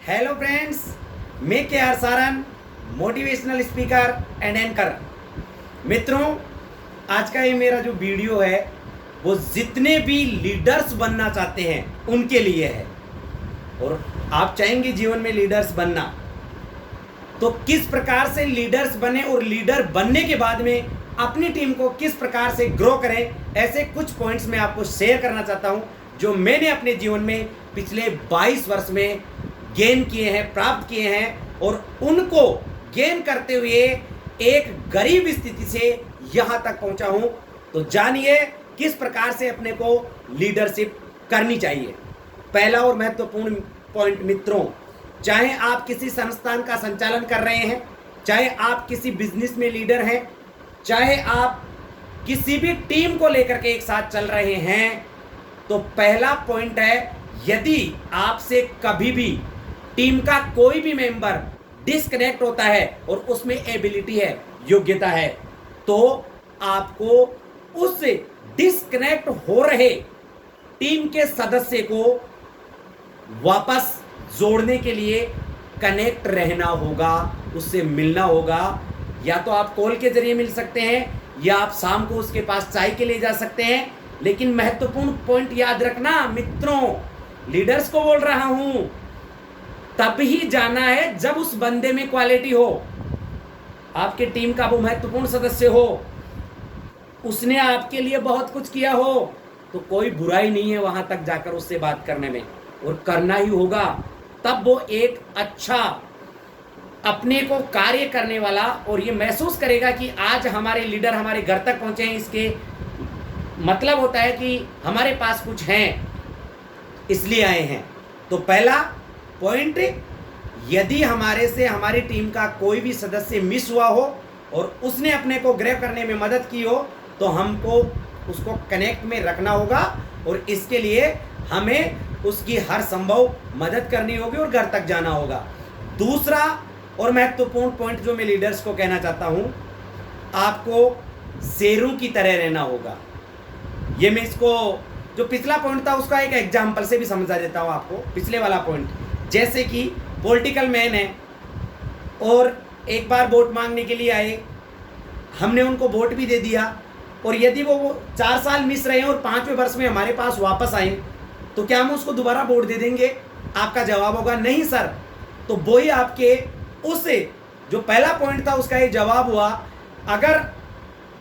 Hello friends, मैं K R Saran, motivational speaker and anchor. मित्रों, आज का ये मेरा जो वीडियो है वो जितने भी लीडर्स बनना चाहते हैं उनके लिए है। और आप चाहेंगे जीवन में लीडर्स बनना, तो किस प्रकार से लीडर्स बने और लीडर बनने के बाद में अपनी टीम को किस प्रकार से ग्रो करें, ऐसे कुछ पॉइंट्स मैं आपको शेयर करना चाहता हूं जो मैंने अपने जीवन में पिछले 22 वर्ष में गेन किए हैं, प्राप्त किए हैं, और उनको गेन करते हुए एक गरीब स्थिति से यहां तक पहुंचा हूं। तो जानिए किस प्रकार से अपने को लीडरशिप करनी चाहिए। पहला और महत्वपूर्ण पॉइंट मित्रों, चाहे आप किसी संस्थान का संचालन कर रहे हैं, चाहे आप किसी बिजनेस में लीडर हैं, चाहे आप किसी भी टीम को लेकर के एक साथ चल रहे हैं, तो पहला पॉइंट है, यदि आपसे कभी भी टीम का कोई भी मेंबर डिस्कनेक्ट होता है और उसमें एबिलिटी है, योग्यता है, तो आपको उस डिस्कनेक्ट हो रहे टीम के सदस्य को वापस जोड़ने के लिए कनेक्ट रहना होगा, उससे मिलना होगा। या तो आप कॉल के जरिए मिल सकते हैं या आप शाम को उसके पास चाय के लिए जा सकते हैं। लेकिन महत्वपूर्ण पॉइंट याद रखना मित्रों, लीडर्स को बोल रहा हूं, तब ही जाना है जब उस बंदे में क्वालिटी हो, आपके टीम का वो महत्वपूर्ण सदस्य हो, उसने आपके लिए बहुत कुछ किया हो, तो कोई बुराई नहीं है वहां तक जाकर उससे बात करने में, और करना ही होगा। तब वो एक अच्छा अपने को कार्य करने वाला और ये महसूस करेगा कि आज हमारे लीडर हमारे घर तक पहुंचे हैं, इसके मतलब होता है कि हमारे पास कुछ हैं, इसलिए आए हैं। तो पहला पॉइंट, यदि हमारे से हमारी टीम का कोई भी सदस्य मिस हुआ हो और उसने अपने को ग्रैब करने में मदद की हो, तो हमको उसको कनेक्ट में रखना होगा और इसके लिए हमें उसकी हर संभव मदद करनी होगी और घर तक जाना होगा। दूसरा और महत्वपूर्ण पॉइंट जो मैं लीडर्स को कहना चाहता हूं, आपको शेरों की तरह रहना होगा। ये मैं इसको जो पिछला पॉइंट था उसका एक एग्जाम्पल से भी समझा देता हूं आपको। पिछले वाला पॉइंट, जैसे कि पॉलिटिकल मैन है और एक बार वोट मांगने के लिए आए, हमने उनको वोट भी दे दिया, और यदि वो 4 साल मिस रहे हैं और 5वें वर्ष में हमारे पास वापस आए, तो क्या हम उसको दोबारा वोट दे देंगे? आपका जवाब होगा नहीं सर। तो वही आपके उस जो पहला पॉइंट था उसका ये जवाब हुआ, अगर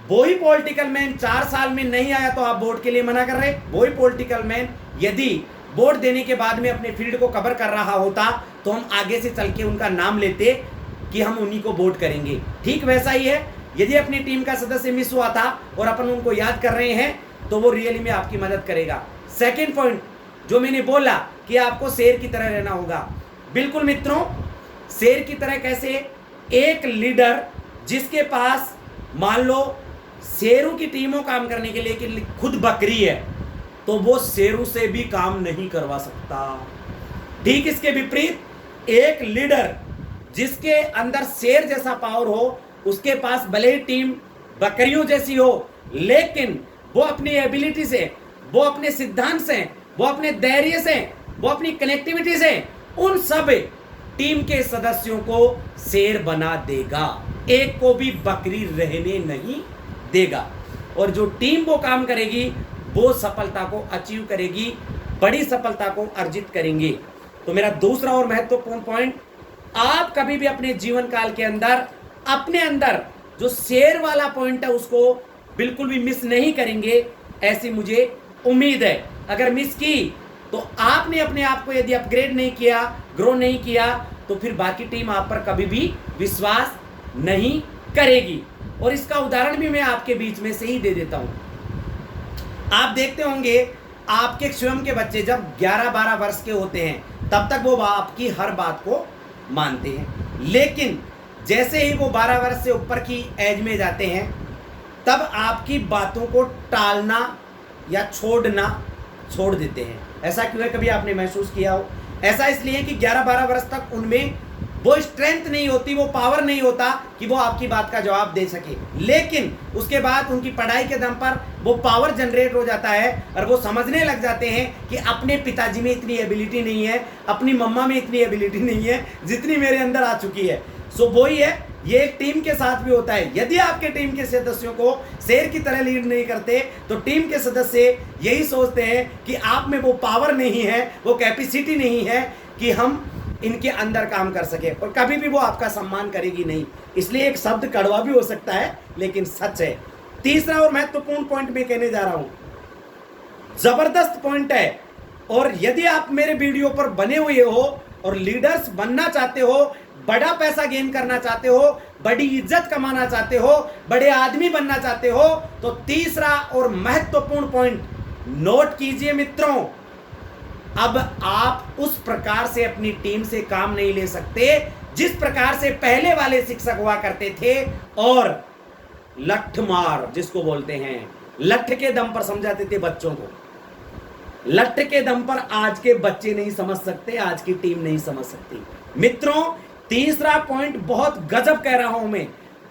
वही पॉलिटिकल मैन 4 साल में नहीं आया तो आप वोट के लिए मना कर रहे। वही पॉलिटिकल मैन यदि वोट देने के बाद में अपने फील्ड को कवर कर रहा होता तो हम आगे से चल के उनका नाम लेते कि हम उन्हीं को वोट करेंगे। ठीक वैसा ही है, यदि अपनी टीम का सदस्य मिस हुआ था और अपन उनको याद कर रहे हैं तो वो रियली में आपकी मदद करेगा। सेकेंड पॉइंट जो मैंने बोला कि आपको शेर की तरह रहना होगा, बिल्कुल मित्रों, शेर की तरह कैसे? एक लीडर जिसके पास मान लो शेरों की टीमों काम करने के लिए कि खुद बकरी है, तो वो शेरों से भी काम नहीं करवा सकता। ठीक इसके विपरीत एक लीडर जिसके अंदर शेर जैसा पावर हो, उसके पास भले ही टीम बकरियों जैसी हो, लेकिन वो अपनी एबिलिटी से, वो अपने सिद्धांत से, वो अपने धैर्य से, वो अपनी कनेक्टिविटी से उन सब टीम के सदस्यों को शेर बना देगा, एक को भी बकरी रहने नहीं देगा। और जो टीम वो काम करेगी वो सफलता को अचीव करेगी, बड़ी सफलता को अर्जित करेंगे। तो मेरा दूसरा और महत्वपूर्ण पॉइंट, आप कभी भी अपने जीवन काल के अंदर अपने अंदर जो शेर वाला पॉइंट है उसको बिल्कुल भी मिस नहीं करेंगे, ऐसी मुझे उम्मीद है। अगर मिस की तो आपने अपने आप को यदि अपग्रेड नहीं किया, ग्रो नहीं किया, तो फिर बाकी टीम आप पर कभी भी विश्वास नहीं करेगी। और इसका उदाहरण भी मैं आपके बीच में से ही दे देता हूं। आप देखते होंगे आपके स्वयं के बच्चे जब 11-12 वर्ष के होते हैं तब तक वो आपकी हर बात को मानते हैं, लेकिन जैसे ही वो 12 वर्ष से ऊपर की एज में जाते हैं तब आपकी बातों को टालना या छोड़ना छोड़ देते हैं। ऐसा क्यों है, कभी आपने महसूस किया हो? ऐसा इसलिए कि 11-12 वर्ष तक उनमें वो स्ट्रेंथ नहीं होती, वो पावर नहीं होता कि वो आपकी बात का जवाब दे सके। लेकिन उसके बाद उनकी पढ़ाई के दम पर वो पावर जनरेट हो जाता है और वो समझने लग जाते हैं कि अपने पिताजी में इतनी एबिलिटी नहीं है, अपनी मम्मा में इतनी एबिलिटी नहीं है जितनी मेरे अंदर आ चुकी है। सो वही है, ये एक टीम के साथ भी होता है। यदि आपके टीम के सदस्यों को शेर की तरह लीड नहीं करते तो टीम के सदस्य यही सोचते हैं कि आप में वो पावर नहीं है, वो कैपेसिटी नहीं है कि हम इनके अंदर काम कर सके, और कभी भी वो आपका सम्मान करेगी नहीं। इसलिए एक शब्द कड़वा भी हो सकता है लेकिन सच है। तीसरा और महत्वपूर्ण पॉइंट मैं कहने जा रहा हूं, जबरदस्त पॉइंट है, और यदि आप मेरे वीडियो पर बने हुए हो और लीडर्स बनना चाहते हो, बड़ा पैसा गेन करना चाहते हो, बड़ी इज्जत कमाना चाहते हो, बड़े आदमी बनना चाहते हो, तो तीसरा और महत्वपूर्ण पॉइंट नोट कीजिए मित्रों। अब आप उस प्रकार से अपनी टीम से काम नहीं ले सकते जिस प्रकार से पहले वाले शिक्षक हुआ करते थे, और लठमार जिसको बोलते हैं, लठ के दम पर समझाते थे बच्चों को। लठ के दम पर आज के बच्चे नहीं समझ सकते, आज की टीम नहीं समझ सकती। मित्रों, तीसरा पॉइंट बहुत गजब कह रहा हूं मैं।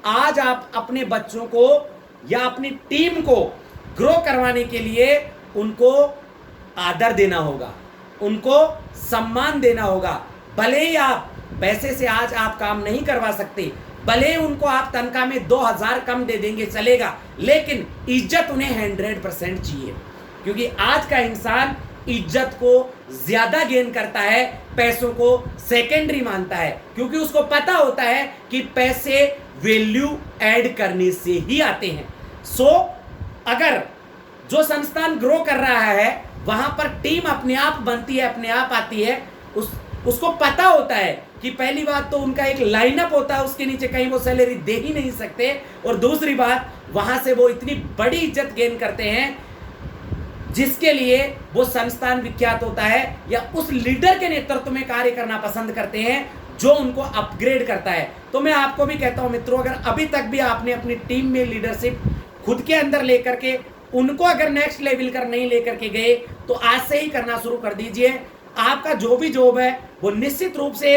आज आप अपने बच्चों को या अपनी टीम को ग्रो करवाने के लिए उनको आदर देना होगा, उनको सम्मान देना होगा। भले ही आप पैसे से आज आप काम नहीं करवा सकते, भले ही उनको आप तनख्वाह में 2000 कम दे देंगे चलेगा, लेकिन इज्जत उन्हें 100% चाहिए, क्योंकि आज का इंसान इज्जत को ज्यादा गेन करता है, पैसों को सेकेंडरी मानता है, क्योंकि उसको पता होता है कि पैसे वैल्यू ऐड करने से ही आते हैं। सो अगर जो संस्थान ग्रो कर रहा है वहां पर टीम अपने आप बनती है, अपने आप आती है। उसको पता होता है कि पहली बात तो उनका एक लाइनअप होता है, उसके नीचे कहीं वो सैलरी दे ही नहीं सकते, और दूसरी बात वहां से वो इतनी बड़ी इज्जत गेन करते हैं जिसके लिए वो संस्थान विख्यात होता है, या उस लीडर के नेतृत्व में कार्य करना पसंद करते हैं जो उनको अपग्रेड करता है। तो मैं आपको भी कहता हूं मित्रों, अगर अभी तक भी आपने अपनी टीम में लीडरशिप खुद के अंदर लेकर के उनको अगर नेक्स्ट लेवल कर नहीं लेकर के गए तो आज से ही करना शुरू कर दीजिए। आपका जो भी जॉब है वो निश्चित रूप से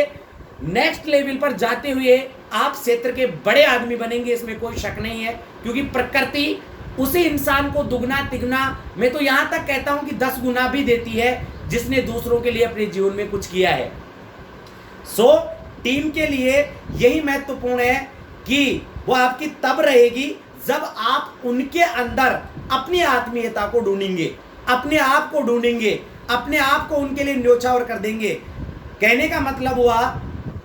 नेक्स्ट लेवल पर जाते हुए आप क्षेत्र के बड़े आदमी बनेंगे, इसमें कोई शक नहीं है, क्योंकि प्रकृति उसी इंसान को दुगना तिगुना, मैं तो यहां तक कहता हूं कि 10 गुना भी देती है जिसने दूसरों के लिए अपने जीवन में कुछ किया है। सो टीम के लिए यही महत्वपूर्ण है कि वो आपकी तब रहेगी जब आप उनके अंदर अपनी आत्मीयता को ढूंढेंगे, अपने आप को ढूंढेंगे, अपने आप को उनके लिए न्योछावर कर देंगे। कहने का मतलब हुआ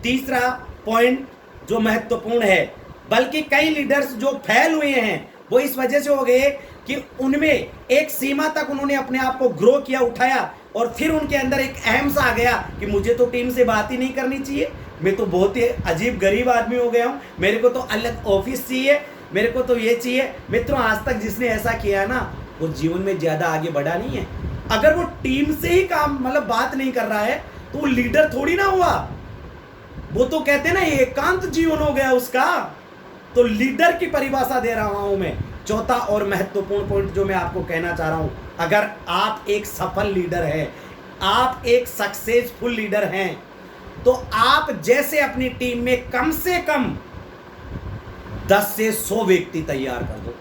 तीसरा पॉइंट जो महत्वपूर्ण है, बल्कि कई लीडर्स जो फैल हुए हैं वो इस वजह से हो गए कि उनमें एक सीमा तक उन्होंने अपने आप को ग्रो किया, उठाया, और फिर उनके अंदर एक अहम सा आ गया कि मुझे तो टीम से बात ही नहीं करनी चाहिए, मैं तो बहुत ही अजीब गरीब आदमी हो गया हूँ, मेरे को तो अलग ऑफिस चाहिए, मेरे को तो ये चाहिए। मित्रों, आज तक जिसने ऐसा किया है ना वो जीवन में ज्यादा आगे बढ़ा नहीं है। अगर वो टीम से ही काम मतलब बात नहीं कर रहा है तो वो लीडर थोड़ी ना हुआ, वो तो कहते हैं ना एकांत जीवन हो गया उसका। तो लीडर की परिभाषा दे रहा हूं मैं। चौथा और महत्वपूर्ण पॉइंट जो मैं आपको कहना चाह रहा हूं, अगर आप एक सफल लीडर हैं, आप एक सक्सेसफुल लीडर हैं, तो आप जैसे अपनी टीम में कम से कम 10 से 100 व्यक्ति तैयार कर दो।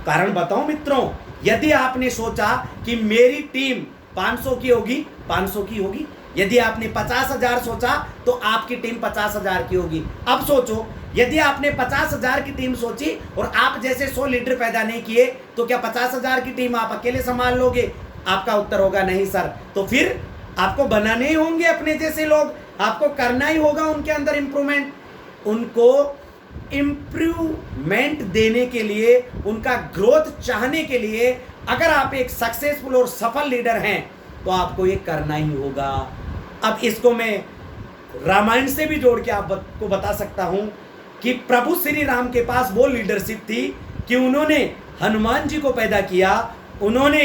कारण बताऊं मित्रों, यदि आपने सोचा कि मेरी टीम 500 की होगी, 500 की होगी। यदि आपने 50,000 सोचा तो आपकी टीम 50,000 की होगी। अब सोचो, यदि आपने 50,000 की टीम सोची और आप जैसे 100 लीडर पैदा नहीं किए तो क्या 50,000 की टीम आप अकेले संभाल लोगे? आपका उत्तर होगा नहीं सर। तो फिर आपको बनाने ही होंगे अपने जैसे लोग, आपको करना ही होगा उनके अंदर इंप्रूवमेंट। उनको इंप्रूवमेंट देने के लिए, उनका ग्रोथ चाहने के लिए, अगर आप एक सक्सेसफुल और सफल लीडर हैं तो आपको ये करना ही होगा। अब इसको मैं रामायण से भी जोड़ के आपको बता सकता हूं कि प्रभु श्री राम के पास वो लीडरशिप थी कि उन्होंने हनुमान जी को पैदा किया। उन्होंने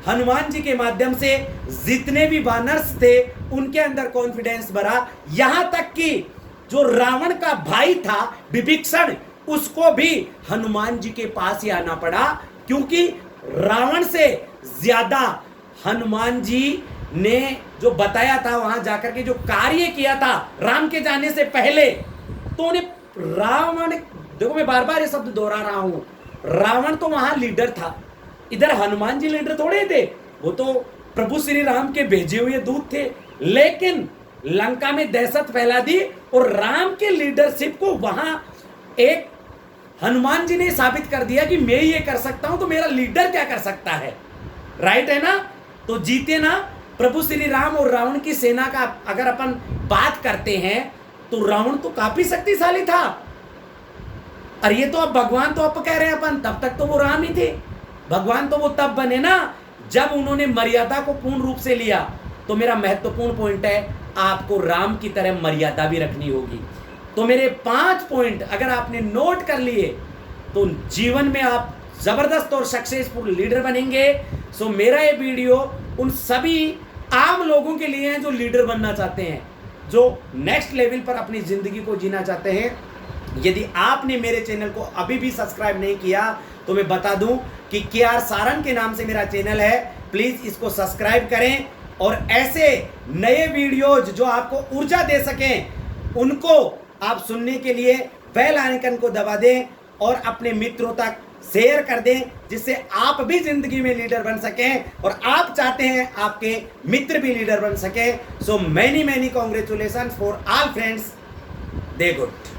हनुमान जी के माध्यम से जितने भी वानर्स थे उनके अंदर कॉन्फिडेंस भरा, यहां तक कि जो रावण का भाई था विभीषण, उसको भी हनुमान जी के पास ही आना पड़ा, क्योंकि रावण से ज्यादा हनुमान जी ने जो बताया था, वहां जाकर के जो कार्य किया था राम के जाने से पहले, तो उन्हें रावण, देखो मैं बार बार ये शब्द दोहरा रहा हूं, रावण तो वहां लीडर था, इधर हनुमान जी लीडर थोड़े थे, वो तो प्रभु श्री राम के भेजे हुए दूत थे। लेकिन लंका में दहशत फैला दी और राम के लीडरशिप को वहां एक हनुमान जी ने साबित कर दिया कि मैं ये कर सकता हूं, तो मेरा लीडर क्या कर सकता है, राइट है ना। तो जीते ना प्रभु श्री राम और रावण की सेना का अगर अपन बात करते हैं तो रावण तो काफी शक्तिशाली था, और ये तो अब भगवान तो अब कह रहे हैं अपन, तब तक तो वो राम ही थे। भगवान तो वो तब बने ना जब उन्होंने मर्यादा को पूर्ण रूप से लिया। तो मेरा महत्वपूर्ण पॉइंट है, आपको राम की तरह मर्यादा भी रखनी होगी। तो मेरे 5 पॉइंट अगर आपने नोट कर लिए तो जीवन में आप जबरदस्त और सक्सेसफुल लीडर बनेंगे। सो मेरा ये वीडियो उन सभी आम लोगों के लिए है जो लीडर बनना चाहते हैं, जो नेक्स्ट लेवल पर अपनी जिंदगी को जीना चाहते हैं। यदि आपने मेरे चैनल को अभी भी सब्सक्राइब नहीं किया तो मैं बता दूं कि KR सारन के नाम से मेरा चैनल है, प्लीज इसको सब्सक्राइब करें और ऐसे नए वीडियोज जो आपको ऊर्जा दे सकें उनको आप सुनने के लिए बेल आइकन को दबा दें और अपने मित्रों तक शेयर कर दें, जिससे आप भी जिंदगी में लीडर बन सकें और आप चाहते हैं आपके मित्र भी लीडर बन सके। So many congratulation for all friends, they good.